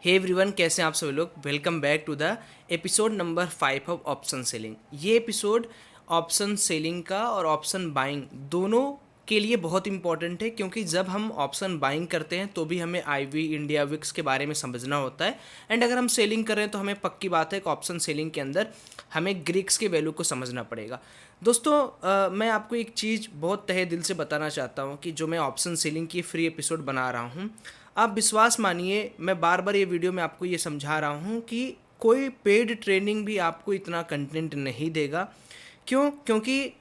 Hey everyone, कैसे हैं आप सभी लोग। Welcome back to the episode number 5 of option selling. ये एपिसोड ऑप्शन सेलिंग का और ऑप्शन बाइंग दोनों के लिए बहुत इंपॉर्टेंट है, क्योंकि जब हम ऑप्शन बाइंग करते हैं तो भी हमें आईवी, इंडिया विक्स के बारे में समझना होता है। एंड अगर हम सेलिंग कर रहे हैं तो हमें पक्की बात है कि ऑप्शन सेलिंग के अंदर हमें ग्रीक्स के वैल्यू को समझना पड़ेगा। दोस्तों, मैं आपको एक चीज़ बहुत तहे दिल से बताना चाहता हूँ कि जो मैं ऑप्शन सेलिंग की फ्री एपिसोड बना रहा हूँ, आप विश्वास मानिए, मैं बार बार ये वीडियो में आपको ये समझा रहा हूँ कि कोई पेड ट्रेनिंग भी आपको इतना कंटेंट नहीं देगा। क्यों? क्योंकि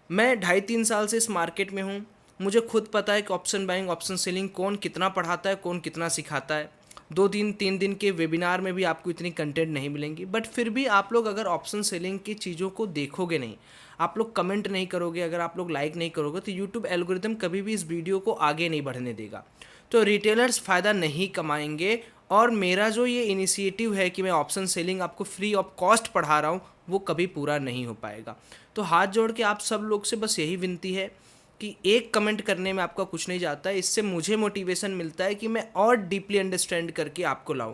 मैं 2.5-3 साल से इस मार्केट में हूँ। मुझे खुद पता है कि ऑप्शन बाइंग, ऑप्शन सेलिंग कौन कितना पढ़ाता है, कौन कितना सिखाता है। 2 दिन 3 दिन के वेबिनार में भी आपको इतनी कंटेंट नहीं मिलेंगी, बट फिर भी आप लोग अगर ऑप्शन सेलिंग की चीज़ों को देखोगे नहीं, आप लोग कमेंट नहीं करोगे, अगर आप लोग लाइक नहीं करोगे, तो यूट्यूब एल्गोरिदम कभी भी इस वीडियो को आगे नहीं बढ़ने देगा। तो रिटेलर्स फ़ायदा नहीं कमाएंगे। और मेरा जो ये इनिशिएटिव है कि मैं ऑप्शन सेलिंग आपको फ्री ऑफ कॉस्ट पढ़ा रहा हूँ, वो कभी पूरा नहीं हो पाएगा। तो हाथ जोड़ के आप सब लोग से बस यही विनती है कि एक कमेंट करने में आपका कुछ नहीं जाता है, इससे मुझे मोटिवेशन मिलता है कि मैं और डीपली अंडरस्टैंड करके आपको लाऊं।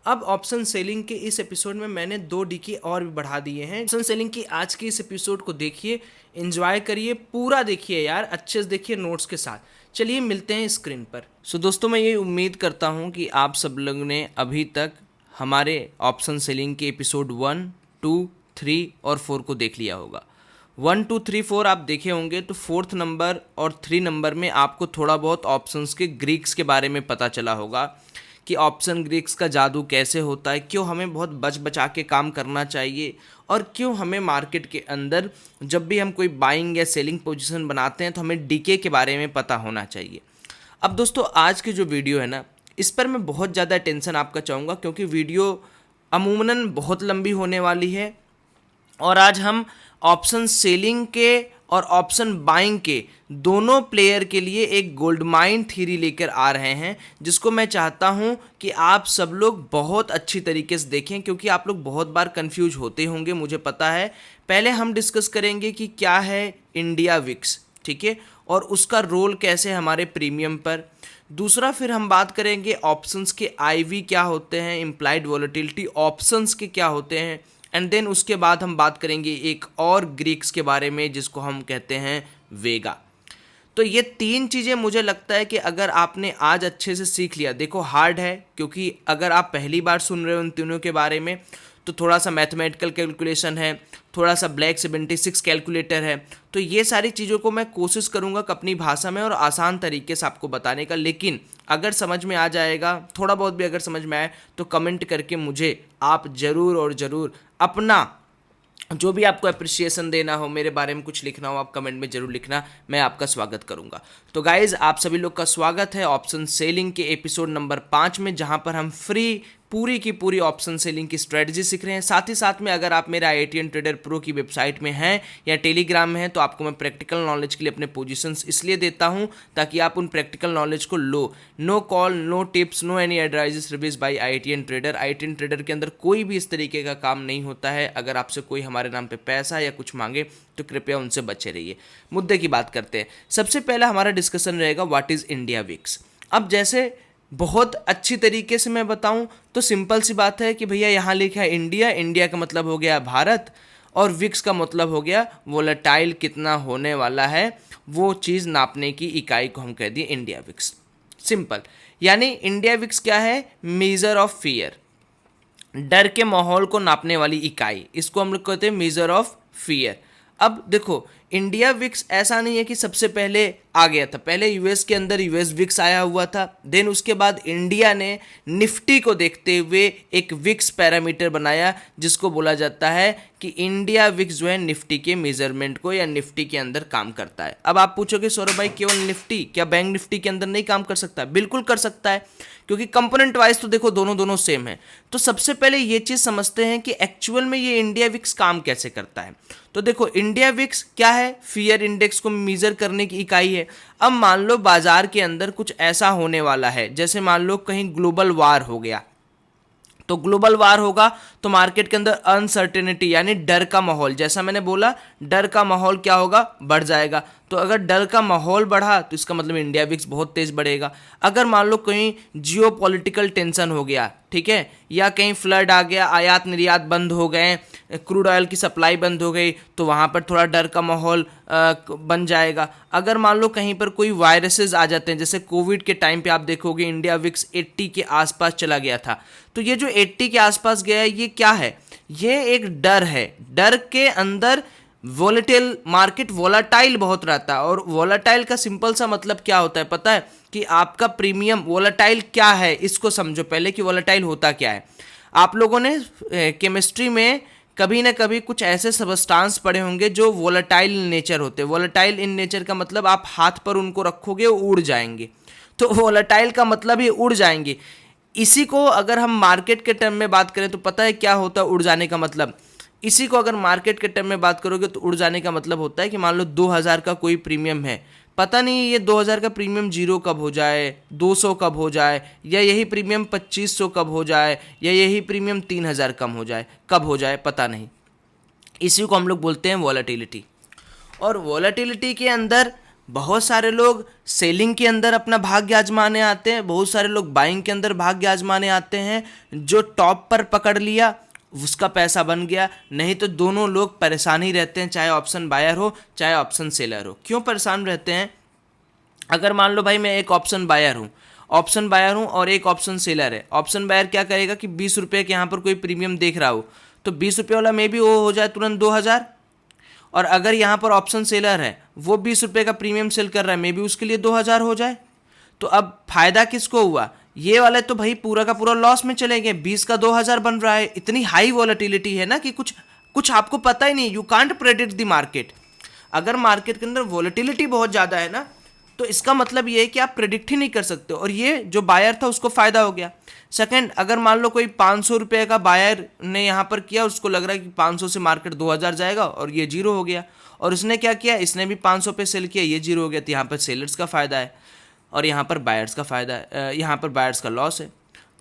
अब ऑप्शन सेलिंग के इस एपिसोड में मैंने 2 DK और भी बढ़ा दिए हैं। ऑप्शन सेलिंग की आज के इस एपिसोड को देखिए, एंजॉय करिए, पूरा देखिए यार, अच्छे से देखिए नोट्स के साथ। चलिए मिलते हैं स्क्रीन पर। दोस्तों, मैं ये उम्मीद करता हूँ कि आप सब लोग ने अभी तक हमारे ऑप्शन सेलिंग के एपिसोड 1, 2, 3 और 4 को देख लिया होगा। 1, 2, 3, 4 आप देखे होंगे, तो 4th नंबर और 3 नंबर में आपको थोड़ा बहुत ऑप्शंस के ग्रीक्स के बारे में पता चला होगा कि ऑप्शन ग्रीक्स का जादू कैसे होता है, क्यों हमें बहुत बच बचा के काम करना चाहिए, और क्यों हमें मार्केट के अंदर जब भी हम कोई बाइंग या सेलिंग पोजीशन बनाते हैं तो हमें डीके के बारे में पता होना चाहिए। अब दोस्तों, आज की जो वीडियो है ना, इस पर मैं बहुत ज़्यादा टेंशन आपका चाहूँगा, क्योंकि वीडियो अमूमन बहुत लंबी होने वाली है। और आज हम ऑप्शन सेलिंग के और ऑप्शन बाइंग के दोनों प्लेयर के लिए एक गोल्ड माइन थ्योरी लेकर आ रहे हैं, जिसको मैं चाहता हूं कि आप सब लोग बहुत अच्छी तरीके से देखें, क्योंकि आप लोग बहुत बार कंफ्यूज होते होंगे, मुझे पता है। पहले हम डिस्कस करेंगे कि क्या है इंडिया विक्स, ठीक है, और उसका रोल कैसे है हमारे प्रीमियम पर। दूसरा, फिर हम बात करेंगे ऑप्शंस के आईवी क्या होते हैं, इम्प्लाइड वॉलेटिलिटी ऑप्शंस के क्या होते हैं। एंड देन उसके बाद हम बात करेंगे एक और ग्रीक्स के बारे में, जिसको हम कहते हैं वेगा। तो ये 3 चीज़ें मुझे लगता है कि अगर आपने आज अच्छे से सीख लिया, देखो हार्ड है, क्योंकि अगर आप पहली बार सुन रहे हो उन तीनों के बारे में, तो थोड़ा सा मैथमेटिकल कैलकुलेशन है, थोड़ा सा ब्लैक 76 कैलकुलेटर है। तो ये सारी चीज़ों को मैं कोशिश करूँगा कि अपनी भाषा में और आसान तरीके से आपको बताने का। लेकिन अगर समझ में आ जाएगा, थोड़ा बहुत भी अगर समझ में आए, तो कमेंट करके मुझे आप ज़रूर और ज़रूर अपना जो भी आपको अप्रिसिएशन देना हो, मेरे बारे में कुछ लिखना हो, आप कमेंट में जरूर लिखना, मैं आपका स्वागत करूंगा। तो गाइज, आप सभी लोग का स्वागत है ऑप्शन सेलिंग के एपिसोड नंबर 5 में, जहां पर हम फ्री पूरी की पूरी ऑप्शन सेलिंग की स्ट्रेटजी सीख रहे हैं। साथ ही साथ में अगर आप मेरा IITN ट्रेडर प्रो की वेबसाइट में हैं या टेलीग्राम में हैं, तो आपको मैं प्रैक्टिकल नॉलेज के लिए अपने पोजीशंस इसलिए देता हूं ताकि आप उन प्रैक्टिकल नॉलेज को लो। No call, no tips, no any advices reviews by IITN trader. IITN trader के अंदर कोई भी इस तरीके का काम नहीं होता है। अगर आपसे कोई हमारे नाम पे पैसा या कुछ मांगे तो कृपया उनसे बचे रहिए। मुद्दे की बात करते हैं। सबसे पहला हमारा डिस्कशन रहेगा व्हाट इज़ इंडिया विक्स। अब जैसे बहुत अच्छी तरीके से मैं बताऊं तो सिंपल सी बात है कि भैया यहाँ लिखा है इंडिया, इंडिया का मतलब हो गया भारत, और विक्स का मतलब हो गया वोलेटाइल कितना होने वाला है, वो चीज़ नापने की इकाई को हम कह दिए इंडिया विक्स। सिंपल, यानी इंडिया विक्स क्या है? मेजर ऑफ फियर, डर के माहौल को नापने वाली इकाई, इसको हम लोग कहते हैं मेजर ऑफ फियर। अब देखो, इंडिया विक्स ऐसा नहीं है कि सबसे पहले आ गया था। पहले यूएस के अंदर यूएस विक्स आया हुआ था, देन उसके बाद इंडिया ने निफ्टी को देखते हुए एक विक्स पैरामीटर बनाया, जिसको बोला जाता है कि इंडिया विक्स जो है निफ्टी के मेजरमेंट को या निफ्टी के अंदर काम करता है। अब आप पूछोगे सौरभ भाई, केवल निफ्टी, क्या बैंक निफ्टी के अंदर नहीं काम कर सकता? बिल्कुल कर सकता है, क्योंकि कंपोनेंट वाइज तो देखो दोनों सेम है। तो सबसे पहले ये चीज समझते हैं कि एक्चुअल में ये इंडिया विक्स काम कैसे करता है। तो देखो, इंडिया विक्स क्या है? फियर इंडेक्स को मेजर करने की इकाई है। अब मान लो बाजार के अंदर कुछ ऐसा होने वाला है, जैसे मान लो कहीं ग्लोबल वार हो गया, तो ग्लोबल वार होगा तो मार्केट के अंदर अनसर्टेनिटी यानी डर का माहौल, जैसा मैंने बोला डर का माहौल क्या होगा, बढ़ जाएगा। तो अगर डर का माहौल बढ़ा तो इसका मतलब इंडिया विक्स बहुत तेज बढ़ेगा। अगर मान लो कहीं जियो पॉलिटिकल टेंशन हो गया, ठीक है, या कहीं फ्लड आ गया, आयात निर्यात बंद हो गए, क्रूड ऑयल की सप्लाई बंद हो गई, तो वहाँ पर थोड़ा डर का माहौल बन जाएगा। अगर मान लो कहीं पर कोई वायरसेस आ जाते हैं, जैसे कोविड के टाइम पे आप देखोगे इंडिया विक्स 80 के आसपास चला गया था, तो ये जो 80 के आसपास गया है ये क्या है, ये एक डर है। डर के अंदर वोलेटाइल मार्केट वोलाटाइल बहुत रहता है, और वोलाटाइल का सिंपल सा मतलब क्या होता है पता है, कि आपका प्रीमियम वोलाटाइल क्या है इसको समझो पहले कि वोलाटाइल होता क्या है। आप लोगों ने केमिस्ट्री में कभी ना कभी कुछ ऐसे सबस्टांस पढ़े होंगे जो वोलाटाइल नेचर होते हैं। वोलाटाइल इन नेचर का मतलब आप हाथ पर उनको रखोगे उड़ जाएंगे, तो वोलाटाइल का मतलब ही उड़ जाएंगे। इसी को अगर हम मार्केट के टर्म में बात करें तो पता है क्या होता है उड़ जाने का मतलब, इसी को अगर मार्केट के टर्म में बात करोगे तो उड़ जाने का मतलब होता है कि मान लो 2000 का कोई प्रीमियम है, पता नहीं ये 2000 का प्रीमियम 0 कब हो जाए, 200 कब हो जाए, या यही प्रीमियम 2500 कब हो जाए, या यही प्रीमियम 3000 कम हो जाए, कब हो जाए पता नहीं। इसी को हम लोग बोलते हैं वॉलेटिलिटी। और वॉलेटिलिटी के अंदर बहुत सारे लोग सेलिंग के अंदर अपना भाग्य आजमाने आते हैं, बहुत सारे लोग बाइंग के अंदर भाग्य आजमाने आते हैं। जो टॉप पर पकड़ लिया उसका पैसा बन गया, नहीं तो दोनों लोग परेशान ही रहते हैं, चाहे ऑप्शन बायर हो चाहे ऑप्शन सेलर हो। क्यों परेशान रहते हैं, अगर मान लो भाई मैं एक ऑप्शन बायर हूँ और एक ऑप्शन सेलर है। ऑप्शन बायर क्या करेगा कि 20 रुपये के यहाँ पर कोई प्रीमियम देख रहा हो तो 20 रुपये वाला में भी वो हो जाए तुरंत 2000, और अगर यहाँ पर ऑप्शन सेलर है वो 20 रुपये का प्रीमियम सेल कर रहा है, मे भी उसके लिए 2000 हो जाए। तो अब फायदा किसको हुआ, ये वाले तो भाई पूरा का पूरा लॉस में चले गए, 20 का 2000 बन रहा है। इतनी हाई वॉलेटिलिटी है ना कि कुछ आपको पता ही नहीं, you can't predict the market. अगर मार्केट के अंदर वॉलेटिलिटी बहुत ज़्यादा है ना तो इसका मतलब ये है कि आप प्रेडिक्ट ही नहीं कर सकते, और ये जो बायर था उसको फ़ायदा हो गया। सेकंड, अगर मान लो कोई 500 रुपये का बायर ने यहाँ पर किया, उसको लग रहा है कि 500 से मार्केट 2000 जाएगा और ये 0 हो गया, और उसने क्या किया, इसने भी 500 पे सेल किया, ये 0 हो गया। तो यहाँ पर सेलर्स का फ़ायदा है और यहाँ पर बायर्स का फ़ायदा है, यहाँ पर बायर्स का लॉस है।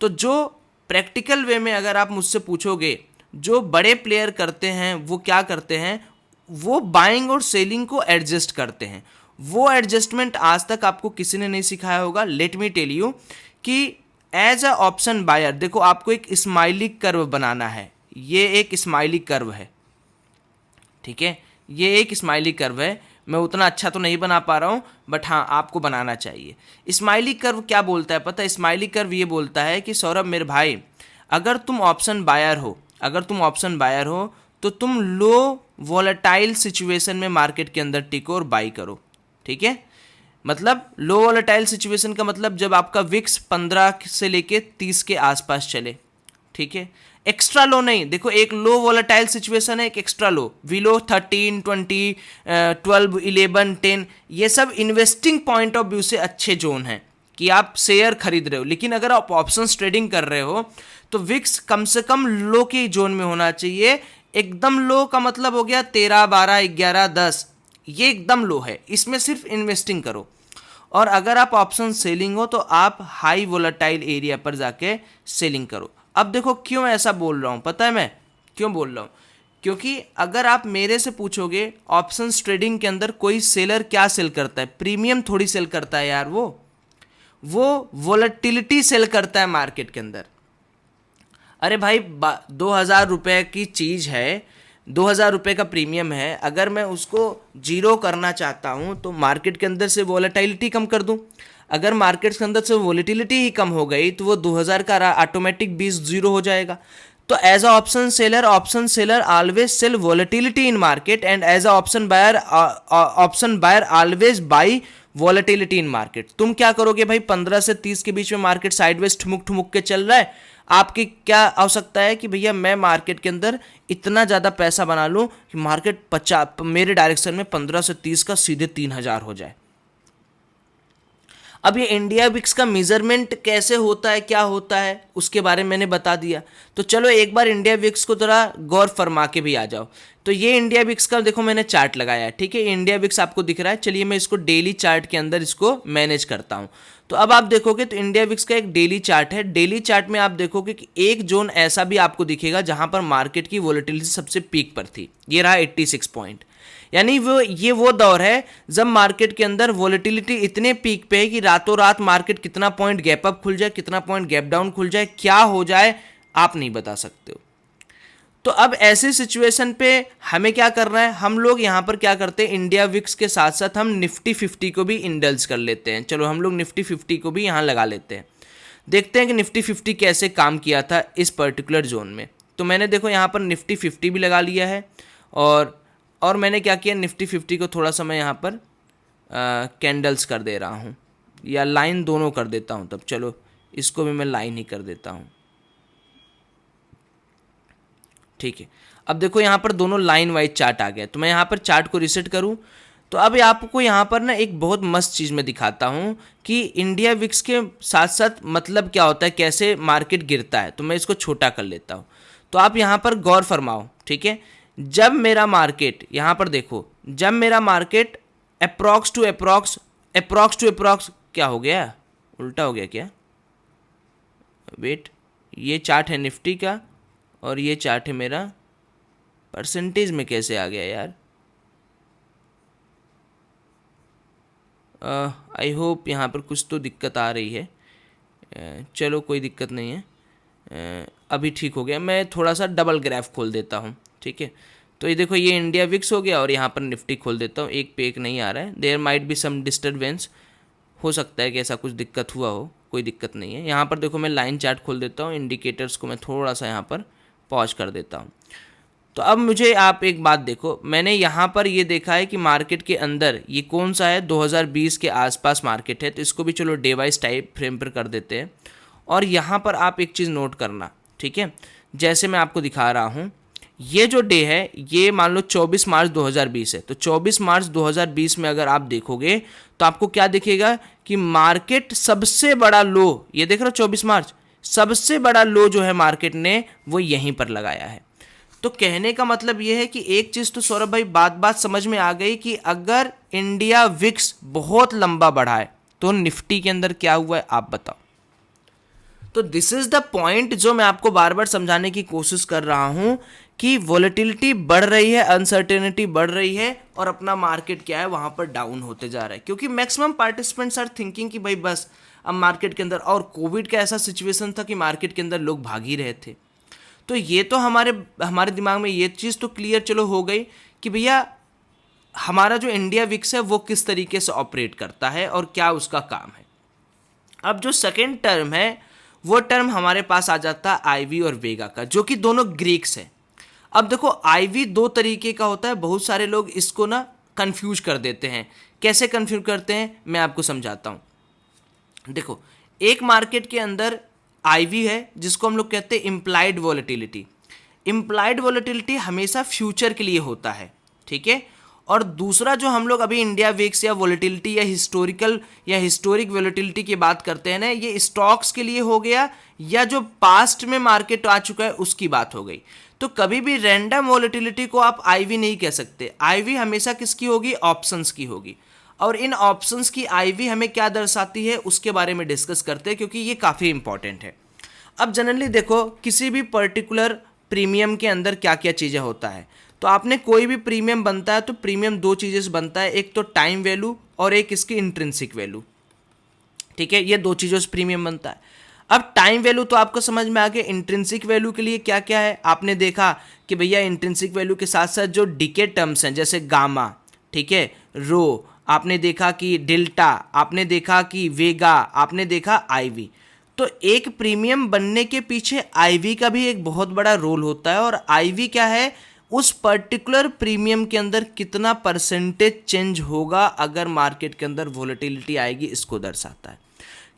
तो जो प्रैक्टिकल वे में अगर आप मुझसे पूछोगे, जो बड़े प्लेयर करते हैं वो क्या करते हैं, वो बाइंग और सेलिंग को एडजस्ट करते हैं। वो एडजस्टमेंट आज तक आपको किसी ने नहीं सिखाया होगा। लेट मी टेल यू कि एज अ ऑप्शन बायर, देखो आपको एक स्माइली कर्व बनाना है, ये एक स्माइली कर्व है, ठीक है, ये एक स्माइली कर्व है। मैं उतना अच्छा तो नहीं बना पा रहा हूँ, बट हाँ आपको बनाना चाहिए। स्माइली कर्व क्या बोलता है पता है, स्माइली कर्व ये बोलता है कि सौरभ मेरे भाई, अगर तुम ऑप्शन बायर हो तो तुम लो वॉलेटाइल सिचुएशन में मार्केट के अंदर टिको और बाई करो, ठीक है। मतलब लो वॉलेटाइल सिचुएशन का मतलब जब आपका विक्स 15 से लेके 30 के आसपास चले, ठीक है। एक्स्ट्रा लो नहीं, देखो एक लो वॉलेटाइल सिचुएशन है, एक एक्स्ट्रा लो, विलो 13, 20, 12, 11, 10, ये सब इन्वेस्टिंग पॉइंट ऑफ व्यू से अच्छे जोन हैं कि आप शेयर खरीद रहे हो। लेकिन अगर आप ऑप्शंस ट्रेडिंग कर रहे हो तो विक्स कम से कम लो के जोन में होना चाहिए। एकदम लो का मतलब हो गया 13, 12, 11, 10, ये एकदम लो है, इसमें सिर्फ इन्वेस्टिंग करो। और अगर आप ऑप्शन सेलिंग हो तो आप हाई वोलेटाइल एरिया पर जाके सेलिंग करो। अब देखो क्यों ऐसा बोल रहा हूँ, पता है मैं क्यों बोल रहा हूँ, क्योंकि अगर आप मेरे से पूछोगे ऑप्शंस ट्रेडिंग के अंदर कोई सेलर क्या सेल करता है, प्रीमियम थोड़ी सेल करता है यार, वो वोलेटिलिटी सेल करता है मार्केट के अंदर। अरे भाई 2000 रुपये की चीज़ है, 2000 रुपये का प्रीमियम है, अगर मैं उसको 0 करना चाहता हूँ तो मार्केट के अंदर से वॉलेटिलिटी कम कर दूँ। अगर मार्केट के अंदर से वॉलेटिलिटी ही कम हो गई तो वो 2000 का ऑटोमेटिक 20 हो जाएगा। तो as a option seller always sell volatility in market, and as a option buyer always buy volatility in market. तुम क्या करोगे भाई, 15 से 30 के बीच में मार्केट साइडवेज ठुमुक के चल रहा है, आपकी क्या आवश्यकता है कि भैया मैं मार्केट के अंदर इतना ज़्यादा पैसा बना लूँ कि मार्केट 50 मेरे डायरेक्शन में 15 से 30 का सीधे 3000 हो जाए। अब ये इंडिया विक्स का मेजरमेंट कैसे होता है, क्या होता है, उसके बारे में मैंने बता दिया। तो चलो एक बार इंडिया विक्स को थोड़ा गौर फरमा के भी आ जाओ। तो ये इंडिया विक्स का देखो मैंने चार्ट लगाया है, ठीक है, इंडिया विक्स आपको दिख रहा है। चलिए मैं इसको डेली चार्ट के अंदर इसको मैनेज करता हूँ। तो अब आप देखोगे तो इंडिया विक्स का एक डेली चार्ट है। डेली चार्ट में आप देखोगे कि एक जोन ऐसा भी आपको दिखेगा जहां पर मार्केट की वोलेटिलिटी सबसे पीक पर थी, ये रहा 86 पॉइंट। यानी वो दौर है जब मार्केट के अंदर वोलेटिलिटी इतने पीक पे है कि रातों रात मार्केट कितना पॉइंट गैप अप खुल जाए, कितना पॉइंट गैप डाउन खुल जाए, क्या हो जाए आप नहीं बता सकते हो। तो अब ऐसी सिचुएशन पे हमें क्या करना है, हम लोग यहाँ पर क्या करते हैं, इंडिया विक्स के साथ साथ हम निफ्टी 50 को भी इंडल्ज कर लेते हैं। चलो हम लोग निफ्टी 50 को भी यहाँ लगा लेते हैं, देखते हैं कि निफ्टी 50 कैसे काम किया था इस पर्टिकुलर जोन में। तो मैंने देखो यहाँ पर निफ्टी 50 भी लगा लिया है, और मैंने क्या किया, निफ्टी 50 को थोड़ा सा मैं यहाँ पर कैंडल्स कर दे रहा हूँ, या लाइन दोनों कर देता हूँ। तब चलो इसको भी मैं लाइन ही कर देता हूँ, ठीक है। अब देखो यहाँ पर दोनों लाइन वाइज चार्ट आ गया। तो मैं यहाँ पर चार्ट को रिसेट करूँ तो अब आपको यहाँ पर ना एक बहुत मस्त चीज़ मैं दिखाता हूँ कि इंडिया विक्स के साथ साथ मतलब क्या होता है, कैसे मार्केट गिरता है। तो मैं इसको छोटा कर लेता हूँ। तो आप यहाँ पर गौर फरमाओ, ठीक है। जब मेरा मार्केट यहाँ पर देखो, जब मेरा मार्केट अप्रॉक्स टू अप्रॉक्स क्या हो गया, उल्टा हो गया क्या, वेट, ये चार्ट है निफ्टी का और ये चार्ट है मेरा, परसेंटेज में कैसे आ गया यार, आई होप यहाँ पर कुछ तो दिक्कत आ रही है। चलो कोई दिक्कत नहीं है, अभी ठीक हो गया। मैं थोड़ा सा डबल ग्राफ खोल देता हूँ, ठीक है। तो ये देखो ये इंडिया विक्स हो गया और यहाँ पर निफ्टी खोल देता हूँ, एक पे एक नहीं आ रहा है, there might be some disturbance, हो सकता है कि ऐसा कुछ दिक्कत हुआ हो, कोई दिक्कत नहीं है। यहाँ पर देखो मैं लाइन चार्ट खोल देता हूँ, इंडिकेटर्स को मैं थोड़ा सा यहाँ पर पॉज कर देता हूँ। तो अब मुझे आप एक बात देखो, मैंने यहाँ पर ये देखा है कि मार्केट के अंदर ये कौन सा है, 2020 के आसपास मार्केट है। तो इसको भी चलो डे वाइज टाइप फ्रेम पर कर देते हैं। और यहाँ पर आप एक चीज़ नोट करना, ठीक है, जैसे मैं आपको दिखा रहा हूँ, ये जो डे है ये मान लो 24 मार्च 2020 है। तो 24 मार्च 2020 में अगर आप देखोगे तो आपको क्या दिखेगा कि मार्केट सबसे बड़ा लो, ये देख रहे हो 24 मार्च, सबसे बड़ा लो जो है मार्केट ने वो यहीं पर लगाया है। तो कहने का मतलब ये है कि एक चीज़ तो सौरभ भाई बात समझ में आ गई कि अगर इंडिया विक्स बहुत लंबा बढ़ा है तो निफ्टी के अंदर क्या हुआ है आप बताओ। तो दिस इज द पॉइंट जो मैं आपको बार बार समझाने की कोशिश कर रहा हूं कि वॉलेटिलिटी बढ़ रही है, अनसर्टेनिटी बढ़ रही है और अपना मार्केट क्या है वहां पर डाउन होते जा रहा है, क्योंकि मैक्सिमम पार्टिसिपेंट्स आर थिंकिंग कि भाई बस अब मार्केट के अंदर, और कोविड का ऐसा सिचुएशन था कि मार्केट के अंदर लोग भाग ही रहे थे। तो ये तो हमारे दिमाग में ये चीज़ तो क्लियर चलो हो गई कि भैया हमारा जो इंडिया विक्स है वो किस तरीके से ऑपरेट करता है और क्या उसका काम है। अब जो सेकेंड टर्म है वो टर्म हमारे पास आ जाता है आईवी और वेगा का, जो कि दोनों ग्रीक्स है। अब देखो आईवी दो तरीके का होता है, बहुत सारे लोग इसको ना कंफ्यूज कर देते हैं। कैसे कंफ्यूज करते हैं मैं आपको समझाता हूँ। देखो एक मार्केट के अंदर आईवी है जिसको हम लोग कहते हैं इम्प्लाइड वॉलेटिलिटी। इम्प्लाइड वॉलेटिलिटी हमेशा फ्यूचर के लिए होता है, ठीक है। और दूसरा जो हम लोग अभी इंडिया विक्स या वॉलेटिलिटी या हिस्टोरिक वॉलेटिलिटी की बात करते हैं ना, ये स्टॉक्स के लिए हो गया या जो पास्ट में मार्केट आ चुका है उसकी बात हो गई। तो कभी भी रैंडम वॉलेटिलिटी को आप आईवी नहीं कह सकते। आईवी हमेशा किसकी होगी, ऑप्शंस की होगी। और इन ऑप्शंस की आईवी हमें क्या दर्शाती है उसके बारे में डिस्कस करते हैं, क्योंकि ये काफ़ी इंपॉर्टेंट है। अब जनरली देखो किसी भी पर्टिकुलर प्रीमियम के अंदर क्या क्या चीज़ें होता है। तो आपने कोई भी प्रीमियम बनता है तो प्रीमियम दो चीज़ें से बनता है, एक तो टाइम वैल्यू और एक इसकी इंट्रिंसिक वैल्यू, ठीक है। ये दो चीज़ों से प्रीमियम बनता है। अब टाइम वैल्यू तो आपको समझ में आ गया। इंट्रिंसिक वैल्यू के लिए क्या क्या है आपने देखा कि भैया इंट्रिंसिक वैल्यू के साथ साथ जो डीके टर्म्स हैं जैसे गामा, ठीक है, रो, आपने देखा कि डेल्टा, आपने देखा कि वेगा, आपने देखा आईवी। तो एक प्रीमियम बनने के पीछे आईवी का भी एक बहुत बड़ा रोल होता है। और आईवी क्या है, उस पर्टिकुलर प्रीमियम के अंदर कितना परसेंटेज चेंज होगा अगर मार्केट के अंदर वॉलेटिलिटी आएगी, इसको दर्शाता है।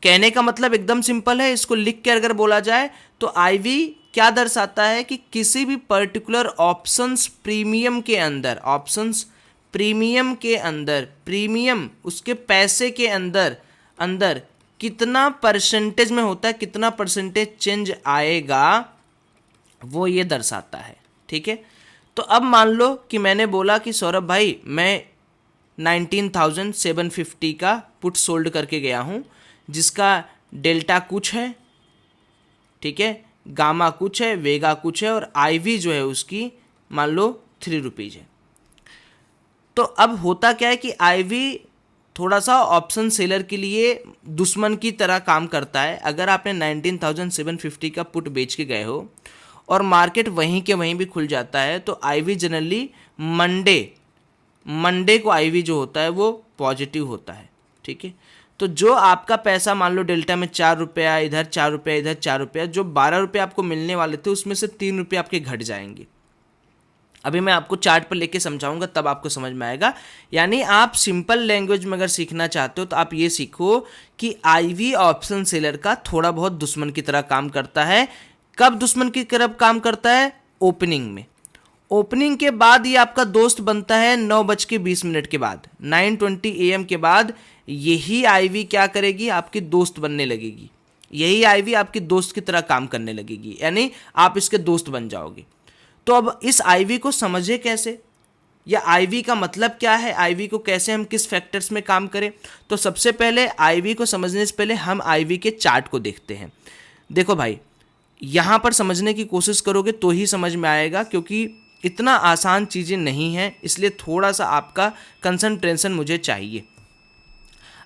कहने का मतलब एकदम सिंपल है, इसको लिख के अगर बोला जाए तो आईवी क्या दर्शाता है कि किसी भी पर्टिकुलर ऑप्शंस प्रीमियम के अंदर, ऑप्शंस प्रीमियम के अंदर, प्रीमियम उसके पैसे के अंदर अंदर कितना परसेंटेज में होता है, कितना परसेंटेज चेंज आएगा, वो ये दर्शाता है। ठीक है, तो अब मान लो कि मैंने बोला कि सौरभ भाई मैं 19,750 का पुट सोल्ड करके गया हूँ, जिसका डेल्टा कुछ है, ठीक है, गामा कुछ है, वेगा कुछ है, और आईवी जो है उसकी मान लो 3 रुपीज़ है। तो अब होता क्या है कि आईवी थोड़ा सा ऑप्शन सेलर के लिए दुश्मन की तरह काम करता है। अगर आपने 19,750 का पुट बेच के गए हो और मार्केट वहीं के वहीं भी खुल जाता है, तो आईवी जनरली मंडे को आईवी जो होता है वो पॉजिटिव होता है। ठीक है, तो जो आपका पैसा मान लो डेल्टा में 4 रुपया, इधर 4 रुपया, इधर 4 रुपया, जो 12 रुपये आपको मिलने वाले थे उसमें से 3 रुपये आपके घट जाएंगे। अभी मैं आपको चार्ट पर लेके समझाऊंगा, तब आपको समझ में आएगा। यानी आप सिंपल लैंग्वेज में अगर सीखना चाहते हो तो आप ये सीखो कि आईवी ऑप्शन सेलर का थोड़ा बहुत दुश्मन की तरह काम करता है। कब दुश्मन की तरह काम करता है? ओपनिंग में। ओपनिंग के बाद ये आपका दोस्त बनता है 9:20 के बाद, 9:20 AM के बाद यही आईवी क्या करेगी? आपकी दोस्त बनने लगेगी। यही आईवी आपकी दोस्त की तरह काम करने लगेगी, यानी आप इसके दोस्त बन जाओगे। तो अब इस आईवी को समझे कैसे, या आईवी का मतलब क्या है, आईवी को कैसे हम किस फैक्टर्स में काम करें। तो सबसे पहले आईवी को समझने से पहले हम आईवी के चार्ट को देखते हैं। देखो भाई, यहाँ पर समझने की कोशिश करोगे तो ही समझ में आएगा, क्योंकि इतना आसान चीज़ें नहीं हैं, इसलिए थोड़ा सा आपका कंसंट्रेशन मुझे चाहिए।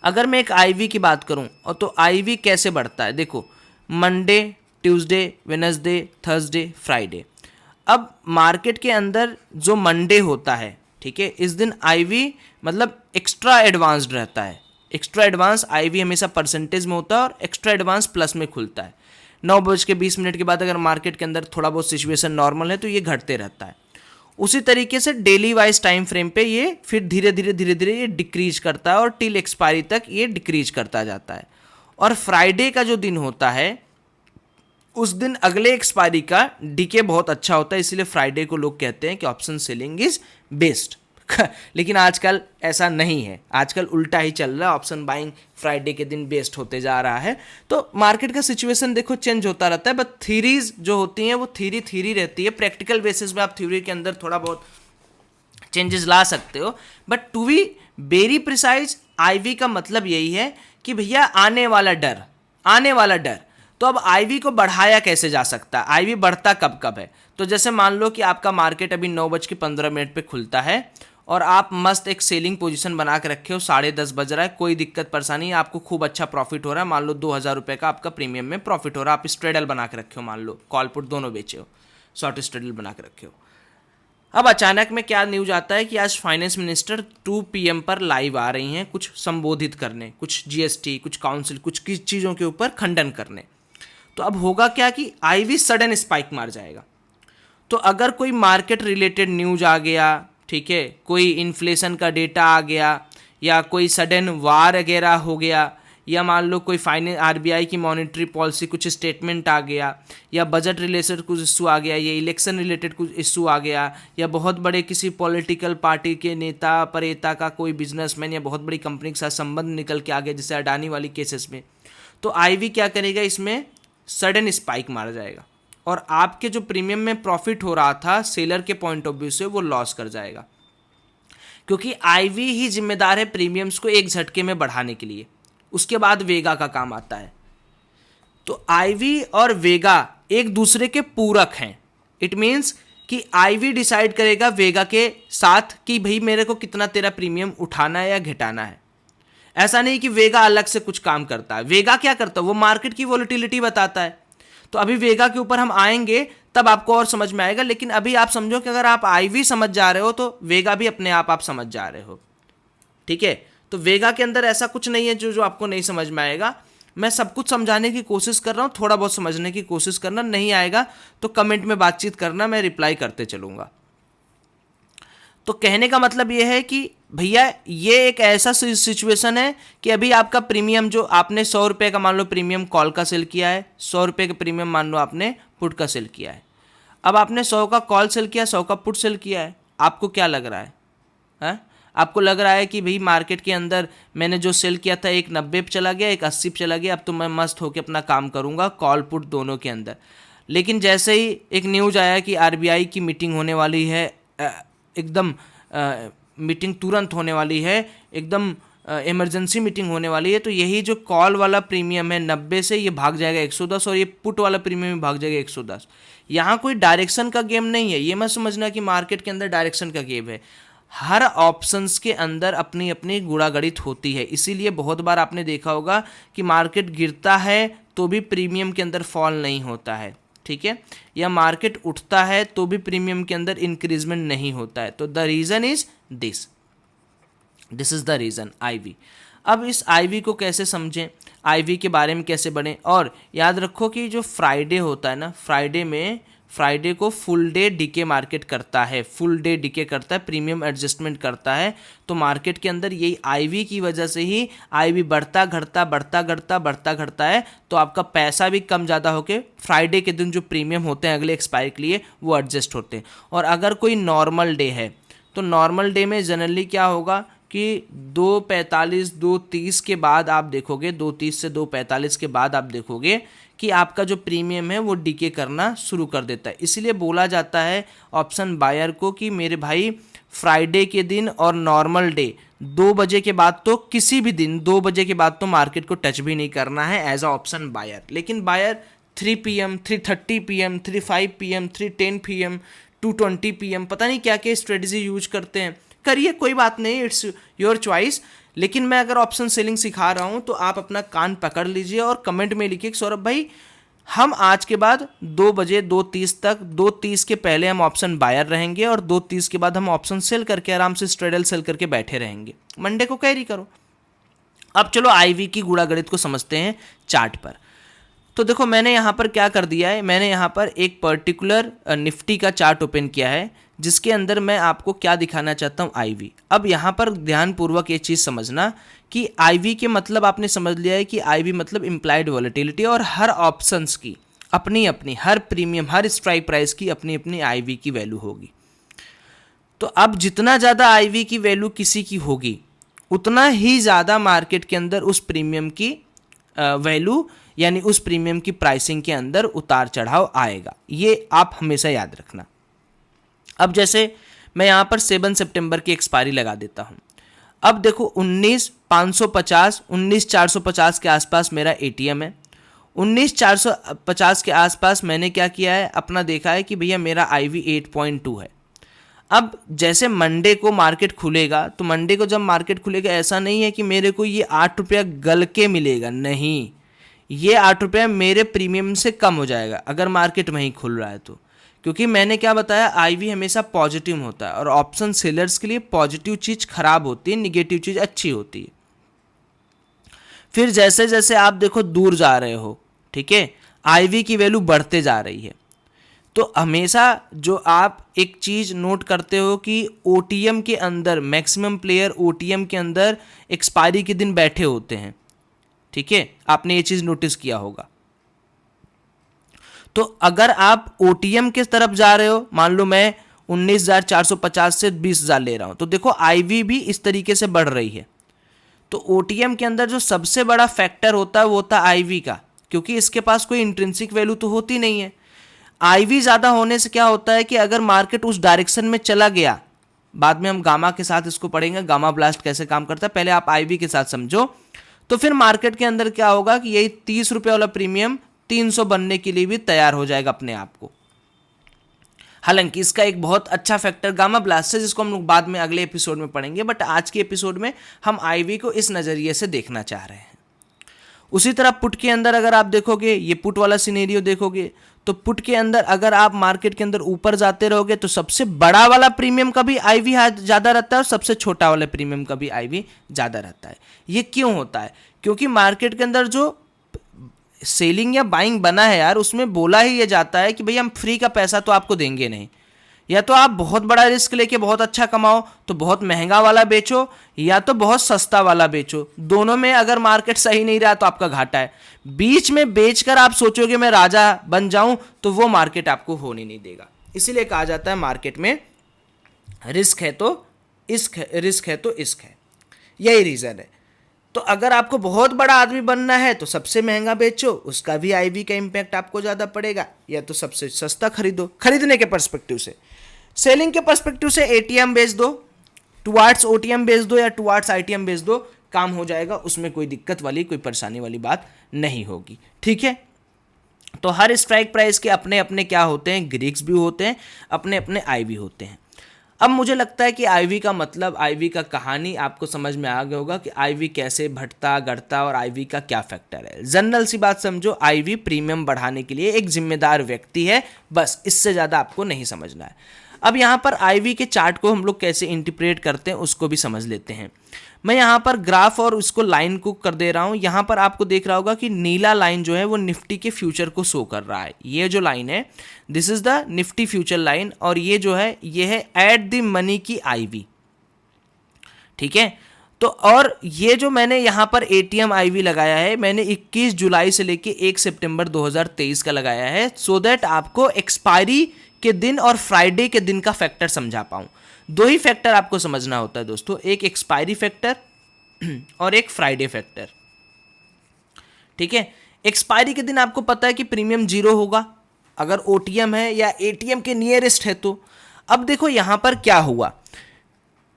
अगर मैं एक आईवी की बात करूं, और तो आईवी कैसे बढ़ता है, देखो Monday, Tuesday, Wednesday, Thursday, Friday. अब मार्केट के अंदर जो मंडे होता है, ठीक है, इस दिन आईवी मतलब एक्स्ट्रा एडवांस्ड रहता है। एक्स्ट्रा एडवांस आईवी हमेशा परसेंटेज में होता है और एक्स्ट्रा एडवांस प्लस में खुलता है। 9:20 के बाद अगर मार्केट के अंदर थोड़ा बहुत सिचुएशन नॉर्मल है तो ये घटते रहता है। उसी तरीके से डेली वाइज टाइम फ्रेम पे ये फिर धीरे धीरे ये डिक्रीज करता है और टिल एक्सपायरी तक ये डिक्रीज करता जाता है। और फ्राइडे का जो दिन होता है उस दिन अगले एक्सपायरी का डीके बहुत अच्छा होता है, इसलिए फ्राइडे को लोग कहते हैं कि ऑप्शन सेलिंग इज बेस्ट। लेकिन आजकल ऐसा नहीं है, आजकल उल्टा ही चल रहा है, ऑप्शन बाइंग फ्राइडे के दिन बेस्ट होते जा रहा है। तो मार्केट का सिचुएशन देखो चेंज होता रहता है, बट थ्योरीज जो होती हैं वो थ्योरी रहती है। प्रैक्टिकल बेसिस में आप थ्योरी के अंदर थोड़ा बहुत चेंजेस ला सकते हो, but to be very precise IV का मतलब यही है कि भैया आने वाला डर। तो अब आईवी को बढ़ाया कैसे जा सकता है, आईवी बढ़ता कब कब है? तो जैसे मान लो कि आपका मार्केट अभी 9:15 पे खुलता है और आप मस्त एक सेलिंग पोजीशन बना के रखे हो, 10:30 बज रहा है, कोई दिक्कत परेशानी, आपको खूब अच्छा प्रॉफिट हो रहा है, मान लो 2,000 रुपये का आपका प्रीमियम में प्रॉफिट हो रहा है। आप स्ट्रेडल बना के रखे हो, मान लो कॉल पुट दोनों बेचे हो, शॉर्ट स्ट्रेडल बना के रखे हो। अब अचानक में क्या न्यूज आता है कि आज फाइनेंस मिनिस्टर 2 PM पर लाइव आ रही हैं कुछ संबोधित करने, कुछ जीएसटी, कुछ काउंसिल, कुछ किस चीज़ों के ऊपर खंडन करने। तो अब होगा क्या कि आईवी सडन स्पाइक मार जाएगा। तो अगर कोई मार्केट रिलेटेड न्यूज आ गया, ठीक है, कोई इन्फ्लेशन का डेटा आ गया, या कोई सडन वार वगैरह हो गया, या मान लो कोई फाइनेंस आरबीआई की मॉनेटरी पॉलिसी कुछ स्टेटमेंट आ गया, या बजट रिलेटेड कुछ इशू आ गया, या इलेक्शन रिलेटेड कुछ इशू आ गया, या बहुत बड़े किसी पॉलिटिकल पार्टी के नेता परेता का कोई बिजनेसमैन या बहुत बड़ी कंपनी के साथ संबंध निकल के आ गया, जैसे अडानी वाली केसेस में, तो आईवी क्या करेगा, इसमें सडन स्पाइक मार जाएगा और आपके जो प्रीमियम में प्रॉफिट हो रहा था सेलर के पॉइंट ऑफ व्यू से वो लॉस कर जाएगा, क्योंकि आईवी ही जिम्मेदार है प्रीमियम्स को एक झटके में बढ़ाने के लिए। उसके बाद वेगा का काम आता है। तो आईवी और वेगा एक दूसरे के पूरक हैं। इट मीन्स कि आईवी डिसाइड करेगा वेगा के साथ कि भाई मेरे को कितना तेरा प्रीमियम उठाना है या घटाना है। ऐसा नहीं कि वेगा अलग से कुछ काम करता है। वेगा क्या करता है, वो मार्केट की वोलेटिलिटी बताता है। तो अभी वेगा के ऊपर हम आएंगे तब आपको और समझ में आएगा, लेकिन अभी आप समझो कि अगर आप आईवी समझ जा रहे हो तो वेगा भी अपने आप समझ जा रहे हो। ठीक है, तो वेगा के अंदर ऐसा कुछ नहीं है जो आपको नहीं समझ में आएगा। मैं सब कुछ समझाने की कोशिश कर रहा हूँ, थोड़ा बहुत समझने की कोशिश करना। नहीं आएगा तो कमेंट में बातचीत करना, मैं रिप्लाई करते चलूँगा। तो कहने का मतलब ये है कि भैया ये एक ऐसा सिचुएशन है कि अभी आपका प्रीमियम जो आपने 100 रुपये का मान लो प्रीमियम कॉल का सेल किया है, 100 रुपये का प्रीमियम मान लो आपने पुट का सेल किया है। अब आपने 100 का कॉल सेल किया, 100 का पुट सेल किया है, आपको क्या लग रहा है? आपको लग रहा है कि भाई मार्केट के अंदर मैंने जो सेल किया था एक 90 पे चला गया, एक 80 पे चला गया, अब तो मैं मस्त होकर अपना काम करूँगा कॉल पुट दोनों के अंदर। लेकिन जैसे ही एक न्यूज़ आया कि आरबीआई की मीटिंग होने वाली है, एकदम मीटिंग तुरंत होने वाली है, एकदम इमरजेंसी मीटिंग होने वाली है, तो यही जो कॉल वाला प्रीमियम है 90 से ये भाग जाएगा 110 और ये पुट वाला प्रीमियम भी भाग जाएगा 110। यहाँ कोई डायरेक्शन का गेम नहीं है, ये मत समझना कि मार्केट के अंदर डायरेक्शन का गेम है। हर ऑप्शंस के अंदर अपनी अपनी गुणागणित होती है, इसीलिए बहुत बार आपने देखा होगा कि मार्केट गिरता है तो भी प्रीमियम के अंदर फॉल नहीं होता है, ठीक है, या मार्केट उठता है तो भी प्रीमियम के अंदर इंक्रीजमेंट नहीं होता है। तो the reason is this is the reason IV। अब इस IV को कैसे समझें, IV के बारे में कैसे बने, और याद रखो कि जो फ्राइडे होता है ना, फ्राइडे को फुल डे डीके मार्केट करता है, फुल डे डीके करता है, प्रीमियम एडजस्टमेंट करता है। तो मार्केट के अंदर यही IV की वजह से ही IV बढ़ता घटता है, तो आपका पैसा भी कम ज़्यादा होके फ्राइडे के दिन जो प्रीमियम होते हैं अगले एक्सपायरी के लिए वो एडजस्ट होते हैं। और अगर कोई नॉर्मल डे है तो नॉर्मल डे में जनरली क्या होगा कि 2:45 2:30 के बाद आप देखोगे, 2:30 से 2:45 के बाद आप देखोगे कि आपका जो प्रीमियम है वो डीके करना शुरू कर देता है। इसलिए बोला जाता है ऑप्शन बायर को कि मेरे भाई फ्राइडे के दिन और नॉर्मल डे 2 बजे के बाद तो किसी भी दिन 2 बजे के बाद तो मार्केट को टच भी नहीं करना है एज अ ऑप्शन बायर। लेकिन buyer 3 PM 3:30 PM 3:05 PM 3:10 PM 2:20 PM पता नहीं क्या क्या स्ट्रेटजी यूज करते हैं, करिए, कोई बात नहीं, इट्स योर चॉइस। लेकिन मैं अगर ऑप्शन सेलिंग सिखा रहा हूं तो आप अपना कान पकड़ लीजिए और कमेंट में लिखिए सौरभ भाई हम आज के बाद 2 बजे 2:30 तक 2:30 के पहले हम ऑप्शन बायर रहेंगे और 2:30 के बाद हम ऑप्शन सेल करके आराम से स्ट्रेडल सेल करके बैठे रहेंगे, मंडे को कैरी करो। अब चलो IV की गुणागणित को समझते हैं चार्ट पर। तो देखो मैंने यहाँ पर क्या कर दिया है, मैंने यहाँ पर एक पर्टिकुलर निफ्टी का चार्ट ओपन किया है जिसके अंदर मैं आपको क्या दिखाना चाहता हूँ IV। अब यहाँ पर ध्यानपूर्वक ये चीज़ समझना कि IV के मतलब आपने समझ लिया है कि IV मतलब इम्प्लाइड वॉलेटिलिटी, और हर ऑप्शंस की अपनी अपनी, हर प्रीमियम हर स्ट्राइक प्राइस की अपनी अपनी IV की वैल्यू होगी। तो अब जितना ज़्यादा IV की वैल्यू किसी की होगी उतना ही ज़्यादा मार्केट के अंदर उस प्रीमियम की वैल्यू यानी उस प्रीमियम की प्राइसिंग के अंदर उतार चढ़ाव आएगा, ये आप हमेशा याद रखना। अब जैसे मैं यहाँ पर 7 सितंबर की एक्सपायरी लगा देता हूँ। अब देखो 19,550 19,450 के आसपास मेरा ATM है। 19,450 के आसपास मैंने क्या किया है, अपना देखा है कि भैया मेरा IV 8.2 है। अब जैसे मंडे को मार्केट खुलेगा, तो मंडे को जब मार्केट खुलेगा ऐसा नहीं है कि मेरे को ये 8 रुपया गल के मिलेगा, नहीं, ये 8 रुपया मेरे प्रीमियम से कम हो जाएगा अगर मार्केट वहीं खुल रहा है तो, क्योंकि मैंने क्या बताया IV हमेशा पॉजिटिव होता है और ऑप्शन सेलर्स के लिए पॉजिटिव चीज़ खराब होती है, निगेटिव चीज़ अच्छी होती है। फिर जैसे जैसे आप देखो दूर जा रहे हो, ठीक है, IV की वैल्यू बढ़ते जा रही है। तो हमेशा जो आप एक चीज़ नोट करते हो कि OTM के अंदर मैक्सिमम प्लेयर OTM के अंदर एक्सपायरी के दिन बैठे होते हैं, ठीक है, आपने ये चीज़ नोटिस किया होगा। तो अगर आप OTM के तरफ जा रहे हो, मान लो मैं 19,450 से 20,000 ले रहा हूं, तो देखो IV भी इस तरीके से बढ़ रही है। तो OTM के अंदर जो सबसे बड़ा फैक्टर होता है वो होता है IV का, क्योंकि इसके पास कोई इंट्रिंसिक वैल्यू तो होती नहीं है। IV ज़्यादा होने से क्या होता है कि अगर मार्केट उस डायरेक्शन में चला गया, बाद में हम गामा के साथ इसको पढ़ेंगे, गामा ब्लास्ट कैसे काम करता है, पहले आप IV के साथ समझो। तो फिर मार्केट के अंदर क्या होगा कि यही 30 रुपये वाला प्रीमियम 300 बनने के लिए भी तैयार हो जाएगा अपने आप को। हालांकि इसका एक बहुत अच्छा फैक्टर गामा ब्लास्ट है जिसको हम लोग बाद में अगले एपिसोड में पढ़ेंगे, बट आज के एपिसोड में हम IV को इस नज़रिए से देखना चाह रहे हैं। उसी तरह पुट के अंदर अगर आप देखोगे, ये पुट वाला सिनेरियो देखोगे, तो पुट के अंदर अगर आप मार्केट के अंदर ऊपर जाते रहोगे तो सबसे बड़ा वाला प्रीमियम का भी IV ज़्यादा रहता है और सबसे छोटा वाला प्रीमियम का भी IV ज़्यादा रहता है। ये क्यों होता है? क्योंकि मार्केट के अंदर जो सेलिंग या बाइंग बना है यार, उसमें बोला ही ये जाता है कि भैया हम फ्री का पैसा तो आपको देंगे नहीं, या तो आप बहुत बड़ा रिस्क लेके बहुत अच्छा कमाओ तो बहुत महंगा वाला बेचो, या तो बहुत सस्ता वाला बेचो। दोनों में अगर मार्केट सही नहीं रहा तो आपका घाटा है। बीच में बेचकर आप सोचोगे मैं राजा बन जाऊं तो वो मार्केट आपको होने नहीं देगा। इसीलिए कहा जाता है मार्केट में रिस्क है तो रिस्क है तो इश्क है, यही रीज़न है। तो अगर आपको बहुत बड़ा आदमी बनना है तो सबसे महंगा बेचो, उसका भी आईवी का इम्पैक्ट आपको ज़्यादा पड़ेगा, या तो सबसे सस्ता खरीदो, खरीदने के पर्सपेक्टिव से। सेलिंग के पर्सपेक्टिव से एटीएम बेच दो, टुवार्ड्स ओटीएम बेच दो या टुवार्ड्स आईटीएम बेच दो, काम हो जाएगा, उसमें कोई दिक्कत वाली कोई परेशानी वाली बात नहीं होगी, ठीक है। तो हर स्ट्राइक प्राइस के अपने अपने क्या होते हैं, ग्रीक्स भी होते हैं, अपने अपने आईवी होते हैं। अब मुझे लगता है कि आईवी का मतलब, आईवी का कहानी आपको समझ में आ गया होगा कि आईवी कैसे बढ़ता गढ़ता और आईवी का क्या फैक्टर है। जनरल सी बात समझो, आईवी प्रीमियम बढ़ाने के लिए एक जिम्मेदार व्यक्ति है, बस इससे ज़्यादा आपको नहीं समझना है। अब यहाँ पर आईवी के चार्ट को हम लोग कैसे इंटरप्रेट करते हैं उसको भी समझ लेते हैं। मैं यहाँ पर ग्राफ और उसको लाइन को कर दे रहा हूँ। यहाँ पर आपको देख रहा होगा कि नीला लाइन जो है वो निफ्टी के फ्यूचर को शो कर रहा है। ये जो लाइन है, this is the Nifty future line, और ये जो है ये है एट द मनी की आईवी, ठीक है। तो और ये जो मैंने यहाँ पर एटीएम आईवी लगाया है, मैंने 21 जुलाई से लेके 1 सितंबर 2023 का लगाया है, सो दैट आपको एक्सपायरी के दिन और फ्राइडे के दिन का फैक्टर समझा पाऊँ। दो ही फैक्टर आपको समझना होता है दोस्तों, एक एक्सपायरी फैक्टर और एक फ्राइडे फैक्टर, ठीक है। एक्सपायरी के दिन आपको पता है कि प्रीमियम 0 होगा अगर ओटीएम है या एटीएम के नियरेस्ट है तो। अब देखो यहाँ पर क्या हुआ,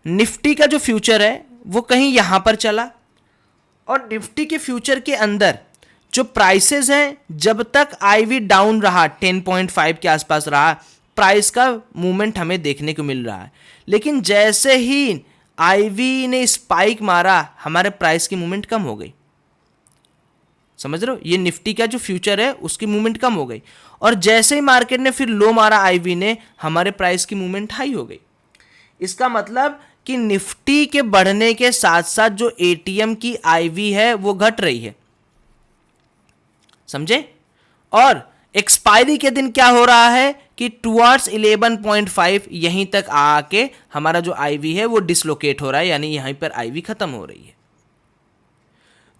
निफ्टी का जो फ्यूचर है वो कहीं यहाँ पर चला, और निफ्टी के फ्यूचर के अंदर जो प्राइसेस हैं, जब तक आईवी डाउन रहा 10.5 के आसपास रहा, प्राइस का मूवमेंट हमें देखने को मिल रहा है। लेकिन जैसे ही आईवी ने स्पाइक मारा, हमारे प्राइस की मूवमेंट कम हो गई, समझ रहे हो। ये निफ्टी का जो फ्यूचर है उसकी मूवमेंट कम हो गई, और जैसे ही मार्केट ने फिर लो मारा आईवी ने, हमारे प्राइस की मूवमेंट हाई हो गई। इसका मतलब कि निफ्टी के बढ़ने के साथ साथ जो एटीएम की आईवी है वो घट रही है, समझे। और एक्सपायरी के दिन क्या हो रहा है कि टुवर्ड्स 11.5 यहीं तक आके हमारा जो आईवी है वो डिसलोकेट हो रहा है, यानी यहीं पर आईवी खत्म हो रही है।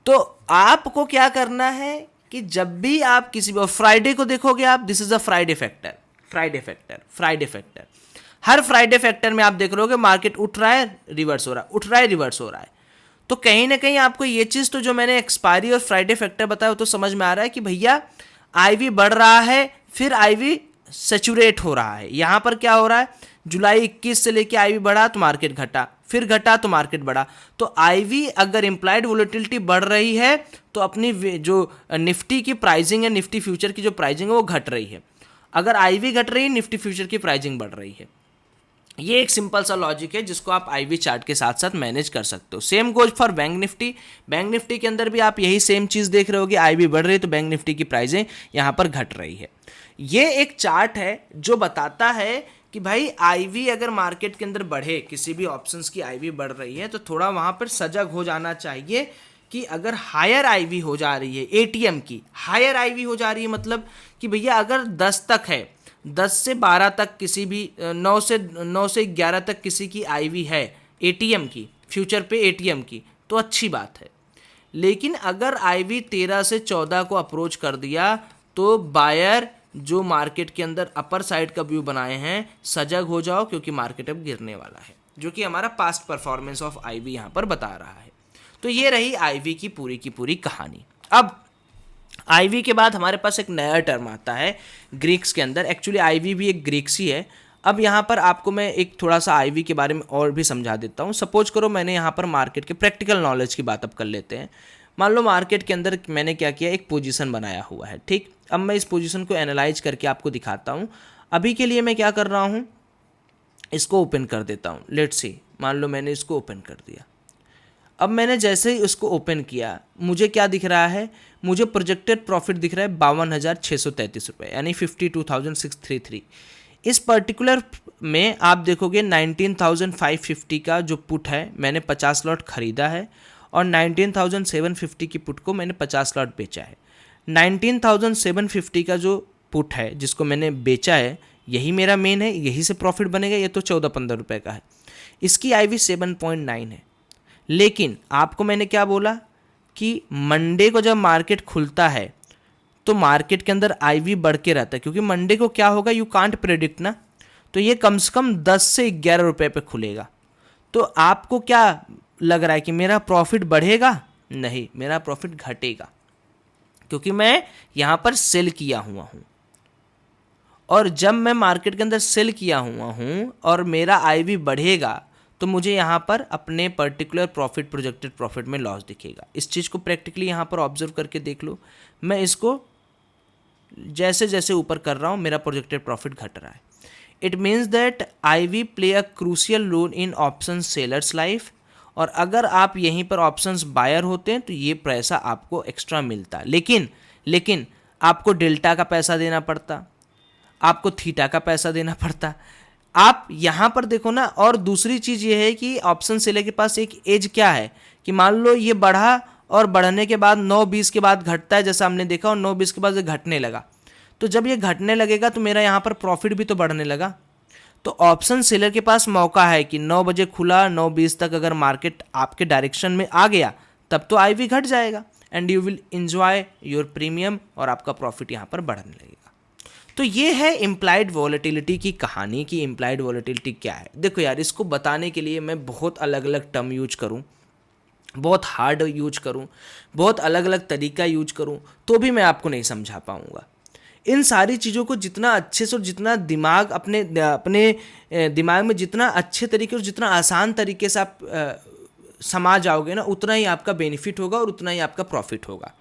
तो आपको क्या करना है कि जब भी आप किसी भी फ्राइडे को देखोगे आप, this is a Friday factor, Friday factor, Friday factor. Her Friday factor में आप देख रहे हो कि मार्केट उठ रहा है, रिवर्स हो रहा है, उठ रहा है, रिवर्स हो रहा है। तो कहीं ना कहीं आपको ये चीज़, तो जो मैंने एक्सपायरी और फ्राइडे फैक्टर बताया, तो समझ में आ रहा है कि भैया आईवी बढ़ रहा है, फिर आईवी सैचुरेट हो रहा है। यहाँ पर क्या हो रहा है, जुलाई 21 से लेके आईवी बढ़ा तो मार्केट घटा, फिर घटा तो मार्केट बढ़ा। तो आईवी अगर इम्प्लाइड वोलेटिलिटी बढ़ रही है तो अपनी जो निफ्टी की प्राइसिंग है, निफ्टी फ्यूचर की जो प्राइसिंग है वो घट रही है। अगर आईवी घट रही है, निफ्टी फ्यूचर की प्राइसिंग बढ़ रही है। ये एक सिंपल सा लॉजिक है जिसको आप आईवी चार्ट के साथ साथ मैनेज कर सकते हो। Same goes for bank Nifty. Bank Nifty के अंदर भी आप यही सेम चीज़ देख रहे हो कि आईवी बढ़ रही है तो बैंक निफ्टी की प्राइसें यहाँ पर घट रही है। ये एक चार्ट है जो बताता है कि भाई आईवी अगर मार्केट के अंदर बढ़े, किसी भी ऑप्शंस की आईवी बढ़ रही है तो थोड़ा वहाँ पर सजग हो जाना चाहिए कि अगर हायर आईवी हो जा रही है, एटीएम की हायर आईवी हो जा रही है, मतलब कि भैया अगर 10 तक है, 10 से 12 तक किसी भी 9 से 11 तक किसी की आईवी है एटीएम की, फ्यूचर पे एटीएम की, तो अच्छी बात है। लेकिन अगर आईवी 13 से 14 को अप्रोच कर दिया तो बायर जो मार्केट के अंदर अपर साइड का व्यू बनाए हैं, सजग हो जाओ क्योंकि मार्केट अब गिरने वाला है, जो कि हमारा पास्ट परफॉर्मेंस ऑफ आईवी यहाँ पर बता रहा है। तो ये रही आईवी की पूरी कहानी। अब आईवी के बाद हमारे पास एक नया टर्म आता है ग्रीक्स के अंदर। एक्चुअली आईवी भी एक ग्रीक्स ही है। अब यहाँ पर आपको मैं एक थोड़ा सा आईवी के बारे में और भी समझा देता हूँ। सपोज करो मैंने यहाँ पर मार्केट के प्रैक्टिकल नॉलेज की बात अब कर लेते हैं। मान लो मार्केट के अंदर मैंने क्या किया, एक पोजीशन बनाया हुआ है, ठीक। अब मैं इस पोजीशन को एनालाइज करके आपको दिखाता हूँ। अभी के लिए मैं क्या कर रहा हूँ, इसको ओपन कर देता हूँ। लेट्स सी, मान लो मैंने इसको ओपन कर दिया। अब मैंने जैसे ही उसको ओपन किया, मुझे क्या दिख रहा है, मुझे प्रोजेक्टेड प्रॉफिट दिख रहा है 52,633 रुपये, यानी 52,633। इस पर्टिकुलर में आप देखोगे 19,550 का जो पुट है मैंने 50 लॉट खरीदा है, और 19,750 की पुट को मैंने 50 लॉट बेचा है। 19,750 का जो पुट है जिसको मैंने बेचा है, यही मेरा मेन है, यही से प्रॉफिट बनेगा। ये तो 14-15 रुपये का है। इसकी आईवी 7.9 है। लेकिन आपको मैंने क्या बोला कि मंडे को जब मार्केट खुलता है तो मार्केट के अंदर आईवी बढ़ के रहता है, क्योंकि मंडे को क्या होगा यू कांट प्रेडिक्ट ना। तो ये कम से कम 10 से 11 रुपये पे खुलेगा। तो आपको क्या लग रहा है कि मेरा प्रॉफिट बढ़ेगा? नहीं, मेरा प्रॉफिट घटेगा, क्योंकि मैं यहाँ पर सेल किया हुआ हूँ। और जब मैं मार्केट के अंदर सेल किया हुआ हूँ और मेरा आईवी बढ़ेगा, तो मुझे यहाँ पर अपने पर्टिकुलर प्रॉफिट, प्रोजेक्टेड प्रॉफिट में लॉस दिखेगा। इस चीज़ को प्रैक्टिकली यहाँ पर ऑब्जर्व करके देख लो। मैं इसको जैसे जैसे ऊपर कर रहा हूँ, मेरा प्रोजेक्टेड प्रॉफिट घट रहा है। It means that IV play a crucial role in option sellers life. और अगर आप यहीं पर ऑप्शंस बायर होते हैं तो ये पैसा आपको एक्स्ट्रा मिलता। लेकिन आपको डेल्टा का पैसा देना पड़ता, आपको थीटा का पैसा देना पड़ता। आप यहाँ पर देखो ना। और दूसरी चीज़ ये है कि ऑप्शन सेलर के पास एक एज क्या है कि मान लो ये बढ़ा और बढ़ने के बाद 9-20 के बाद घटता है, जैसा हमने देखा, और 9-20 के बाद ये घटने लगा। तो जब ये घटने लगेगा तो मेरा यहाँ पर प्रॉफिट भी तो बढ़ने लगा। तो ऑप्शन सेलर के पास मौका है कि 9 बजे खुला, 9:20 तक अगर मार्केट आपके डायरेक्शन में आ गया तब तो आईवी घट जाएगा and you will enjoy your premium, और आपका प्रॉफिट यहाँ पर बढ़ने लगेगा। तो ये है इम्प्लाइड वॉलेटिलिटी की कहानी कि इम्प्लाइड वॉलेटिलिटी क्या है। देखो यार, इसको बताने के लिए मैं बहुत अलग अलग टर्म यूज करूँ, बहुत हार्ड यूज करूँ, बहुत अलग अलग तरीका यूज करूँ, तो भी मैं आपको नहीं समझा पाऊँगा। इन सारी चीज़ों को जितना अच्छे से और जितना दिमाग अपने दिमाग में जितना अच्छे तरीके और जितना आसान तरीके से आप समा जाओगे ना, उतना ही आपका बेनिफिट होगा और उतना ही आपका प्रॉफिट होगा।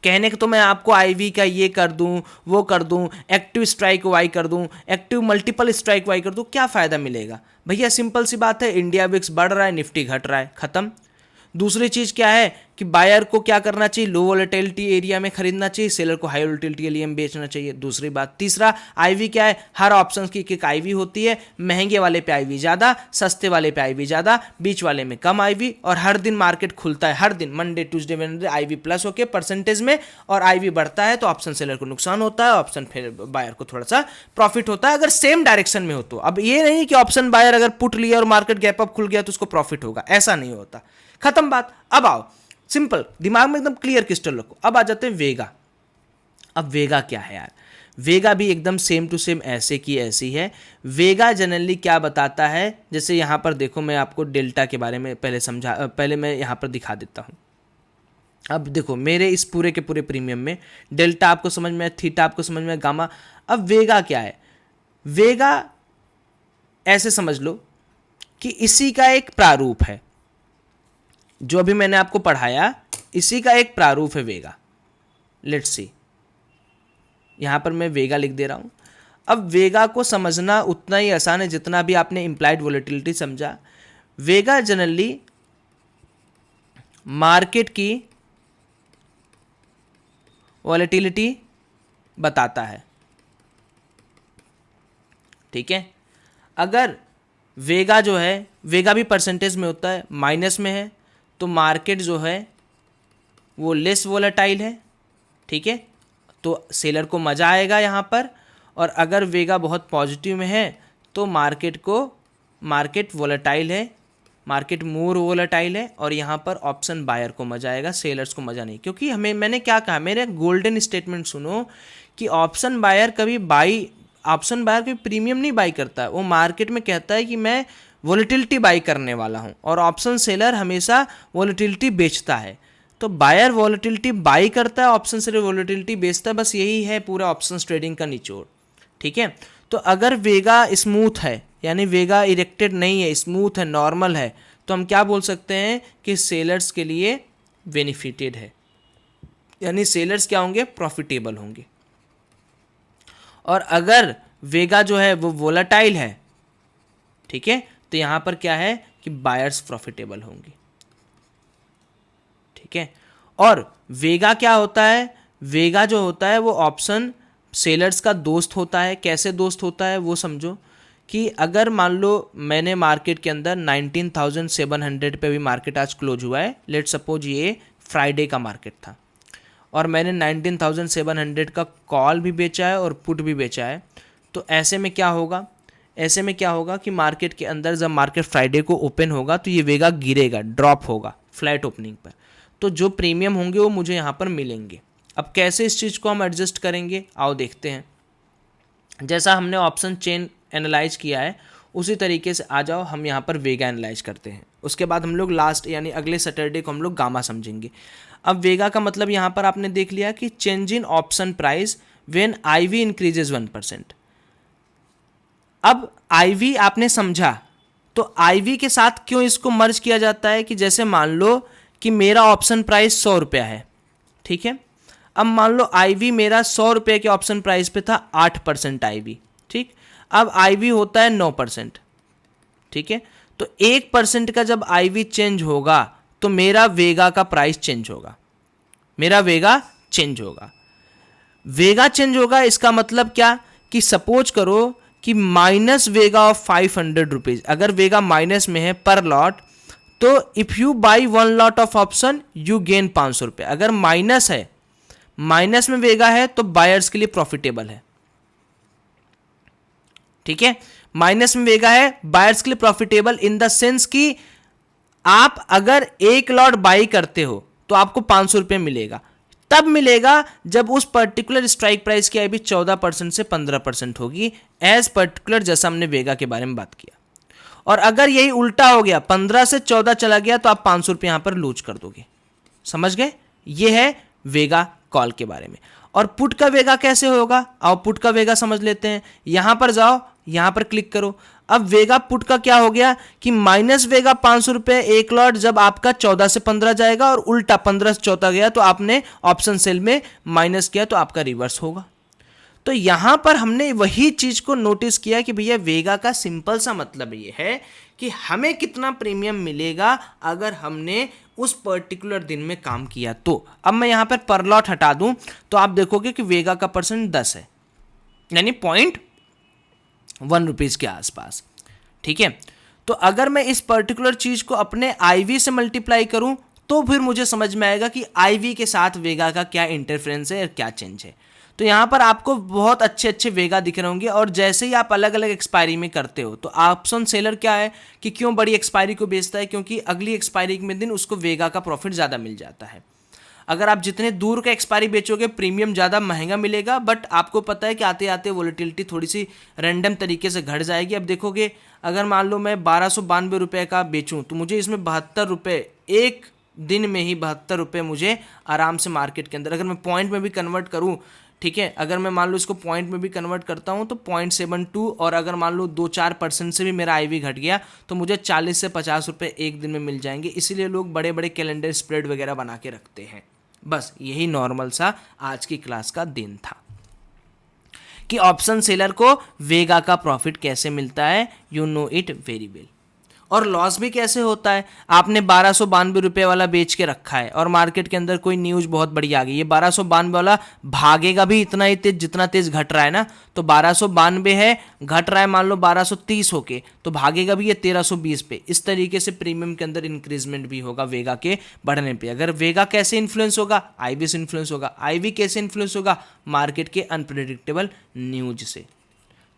कहने को तो मैं आपको आईवी का ये कर दूं, वो कर दूं, एक्टिव स्ट्राइक वाई कर दूं, एक्टिव मल्टीपल स्ट्राइक वाई कर दूं, क्या फ़ायदा मिलेगा भैया? सिंपल सी बात है, इंडिया विक्स बढ़ रहा है, निफ्टी घट रहा है, ख़त्म। दूसरी चीज़ क्या है कि बायर को क्या करना चाहिए? लो वोलेटिलिटी एरिया में खरीदना चाहिए, सेलर को हाई वोलेटिलिटी एरिया में बेचना चाहिए। दूसरी बात। तीसरा, आईवी क्या है? हर ऑप्शन की एक आईवी होती है। महंगे वाले पे आईवी ज़्यादा, सस्ते वाले पे आईवी ज़्यादा, बीच वाले में कम आईवी। और हर दिन मार्केट खुलता है, हर दिन Monday Tuesday Wednesday IV plus होके परसेंटेज में, और आईवी बढ़ता है तो ऑप्शन सेलर को नुकसान होता है, ऑप्शन फिर बायर को थोड़ा सा प्रॉफिट होता है, अगर सेम डायरेक्शन में हो तो। अब ये नहीं कि ऑप्शन बायर अगर पुट लिया और मार्केट गैप अप खुल गया तो उसको प्रॉफिट होगा, ऐसा नहीं होता। खत्म बात। अब आओ, सिंपल, दिमाग में एकदम क्लियर क्रिस्टल रखो। अब आ जाते हैं वेगा। अब वेगा क्या है यार? वेगा भी एकदम सेम टू सेम ऐसे की ऐसी है। वेगा जनरली क्या बताता है, जैसे यहाँ पर देखो, मैं आपको डेल्टा के बारे में पहले मैं यहाँ पर दिखा देता हूँ। अब देखो, मेरे इस पूरे के पूरे प्रीमियम में डेल्टा आपको समझ में, थीटा आपको समझ में, गामा। अब वेगा क्या है? वेगा ऐसे समझ लो कि इसी का एक प्रारूप है, जो अभी मैंने आपको पढ़ाया, इसी का एक प्रारूप है वेगा। लेट्स सी, यहां पर मैं वेगा लिख दे रहा हूं। अब वेगा को समझना उतना ही आसान है जितना भी आपने इम्प्लाइड वोलेटिलिटी समझा। वेगा जनरली मार्केट की वोलेटिलिटी बताता है, ठीक है। अगर वेगा जो है, वेगा भी परसेंटेज में होता है, माइनस में है तो मार्केट जो है वो लेस वोलेटाइल है, ठीक है, तो सेलर को मज़ा आएगा यहाँ पर। और अगर वेगा बहुत पॉजिटिव में है तो मार्केट वोलेटाइल है, मार्केट मोर वोलेटाइल है, और यहाँ पर ऑप्शन बायर को मज़ा आएगा, सेलर्स को मज़ा नहीं। क्योंकि मैंने क्या कहा, मेरे गोल्डन स्टेटमेंट सुनो कि ऑप्शन बायर कभी प्रीमियम नहीं बाई करता। वो मार्केट में कहता है कि मैं वोलेटिलिटी बाई करने वाला हूँ, और ऑप्शन सेलर हमेशा वोलेटिलिटी बेचता है। तो बायर वोलेटिलिटी बाई करता है, ऑप्शन सेलर वोलेटिलिटी बेचता है। बस यही है पूरा ऑप्शन ट्रेडिंग का निचोड़, ठीक है। तो अगर वेगा स्मूथ है, यानी वेगा इरेक्टेड नहीं है, स्मूथ है, नॉर्मल है, तो हम क्या बोल सकते हैं कि सेलर्स के लिए बेनिफिटेड है, यानी सेलर्स क्या होंगे? प्रॉफिटेबल होंगे। और अगर वेगा जो है वो वोलेटाइल है, ठीक है, तो यहाँ पर क्या है कि बायर्स प्रॉफिटेबल होंगे, ठीक है। और वेगा क्या होता है? वेगा जो होता है वो ऑप्शन सेलर्स का दोस्त होता है। कैसे दोस्त होता है वो समझो कि अगर मान लो मैंने मार्केट के अंदर 19,700 पे भी मार्केट आज क्लोज हुआ है, लेट सपोज ये फ्राइडे का मार्केट था, और मैंने 19,700 का कॉल भी बेचा है और पुट भी बेचा है, तो ऐसे में क्या होगा कि मार्केट के अंदर जब मार्केट फ्राइडे को ओपन होगा तो ये वेगा गिरेगा, ड्रॉप होगा फ्लैट ओपनिंग पर, तो जो प्रीमियम होंगे वो मुझे यहाँ पर मिलेंगे। अब कैसे इस चीज़ को हम एडजस्ट करेंगे, आओ देखते हैं। जैसा हमने ऑप्शन चेन एनालाइज किया है, उसी तरीके से आ जाओ, हम यहाँ पर वेगा एनालाइज करते हैं। उसके बाद हम लोग लास्ट यानी अगले सैटरडे को हम लोग गामा समझेंगे। अब वेगा का मतलब यहाँ पर आपने देख लिया कि change in option price when IV increases 1%। अब IV आपने समझा, तो IV के साथ क्यों इसको मर्ज किया जाता है कि जैसे मान लो कि मेरा ऑप्शन प्राइस 100 रुपया है, ठीक है। अब मान लो IV मेरा 100 रुपये के ऑप्शन प्राइस पे था 8% IV, ठीक। अब IV होता है 9%, ठीक है। तो 1% का जब IV चेंज होगा तो मेरा वेगा का प्राइस चेंज होगा, मेरा वेगा चेंज होगा। वेगा चेंज होगा इसका मतलब क्या कि सपोज करो कि माइनस वेगा ऑफ 500 रुपीज, अगर वेगा माइनस में है पर लॉट, तो if you by 1 lot of option you gain 500 रुपये। अगर माइनस है, माइनस में वेगा है तो बायर्स के लिए प्रॉफिटेबल है, ठीक है। माइनस में वेगा है, बायर्स के लिए प्रॉफिटेबल इन द सेंस कि आप अगर 1 लॉट बाई करते हो तो आपको 500 रुपये मिलेगा। तब मिलेगा जब उस पर्टिकुलर स्ट्राइक प्राइस की आईवी 14% से 15% होगी, एज पर्टिकुलर जैसा हमने वेगा के बारे में बात किया। और अगर यही उल्टा हो गया, 15 से 14 चला गया, तो आप 500 रुपये यहां पर लूज कर दोगे। समझ गए? ये है वेगा कॉल के बारे में। और पुट का वेगा कैसे होगा, आओ पुट का वेगा समझ लेते हैं। यहां पर जाओ, यहां पर क्लिक करो। अब वेगा पुट का क्या हो गया कि माइनस वेगा 500 रुपये 1 लॉट जब आपका 14 से 15 जाएगा, और उल्टा 15 से 14 गया तो आपने ऑप्शन सेल में माइनस किया तो आपका रिवर्स होगा। तो यहां पर हमने वही चीज को नोटिस किया कि भैया वेगा का सिंपल सा मतलब ये है कि हमें कितना प्रीमियम मिलेगा अगर हमने उस पर्टिकुलर दिन में काम किया तो। अब मैं यहां पर लॉट हटा दूं तो आप देखोगे कि वेगा का परसेंट 10 है, यानी 0.1 रुपीज के आसपास, ठीक है। तो अगर मैं इस पर्टिकुलर चीज को अपने IV से मल्टीप्लाई करूं तो फिर मुझे समझ में आएगा कि IV के साथ वेगा का क्या इंटरफेरेंस है और क्या चेंज है। तो यहाँ पर आपको बहुत अच्छे अच्छे वेगा दिख रहे होंगे। और जैसे ही आप अलग अलग एक्सपायरी में करते हो तो ऑप्शन सेलर क्या है कि क्यों बड़ी एक्सपायरी को बेचता है, क्योंकि अगली एक्सपायरी में दिन उसको वेगा का प्रॉफिट ज़्यादा मिल जाता है। अगर आप जितने दूर का एक्सपायरी बेचोगे प्रीमियम ज़्यादा महंगा मिलेगा, बट आपको पता है कि आते आते वोलेटिलिटी थोड़ी सी रैंडम तरीके से घट जाएगी। अब देखोगे अगर मान लो मैं 1292 रुपये का बेचूं तो मुझे इसमें 72 रुपये, एक दिन में ही 72 रुपये मुझे आराम से मार्केट के अंदर, अगर मैं पॉइंट में भी कन्वर्ट करूं, ठीक है, अगर मैं मान लो इसको पॉइंट में भी कन्वर्ट करता हूं तो 0.72, और अगर मान लो 2-4% से भी मेरा IV घट गया तो मुझे 40 से 50 रुपये एक दिन में मिल जाएंगे। इसीलिए लोग बड़े बड़े कैलेंडर स्प्रेड वगैरह बना के रखते हैं। बस यही नॉर्मल सा आज की क्लास का दिन था कि ऑप्शन सेलर को वेगा का प्रॉफिट कैसे मिलता है, you know it very well. और लॉस भी कैसे होता है। आपने 1292 रुपये वाला बेच के रखा है और मार्केट के अंदर कोई न्यूज़ बहुत बड़ी आ गई, ये 1292 वाला भागेगा भी इतना ही तेज जितना तेज घट रहा है ना। तो 1292 है, घट रहा है मान लो 1230 होके, तो भागेगा भी ये 1320 पे। इस तरीके से प्रीमियम के अंदर इंक्रीजमेंट भी होगा वेगा के बढ़ने पे। अगर वेगा कैसे इन्फ्लुएंस होगा, IV से इन्फ्लुएंस होगा। IV कैसे इन्फ्लुएंस होगा, मार्केट के अनप्रेडिक्टेबल न्यूज से।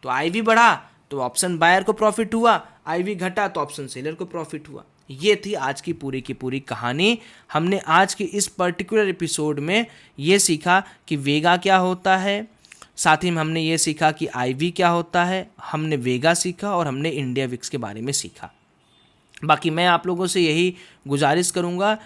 तो IV बढ़ा तो ऑप्शन बायर को प्रॉफिट हुआ, IV घटा तो ऑप्शन सेलर को प्रॉफिट हुआ। ये थी आज की पूरी कहानी। हमने आज के इस पर्टिकुलर एपिसोड में ये सीखा कि वेगा क्या होता है, साथ ही में हमने ये सीखा कि IV क्या होता है, हमने वेगा सीखा और हमने इंडिया विक्स के बारे में सीखा। बाकी मैं आप लोगों से यही गुजारिश करूंगा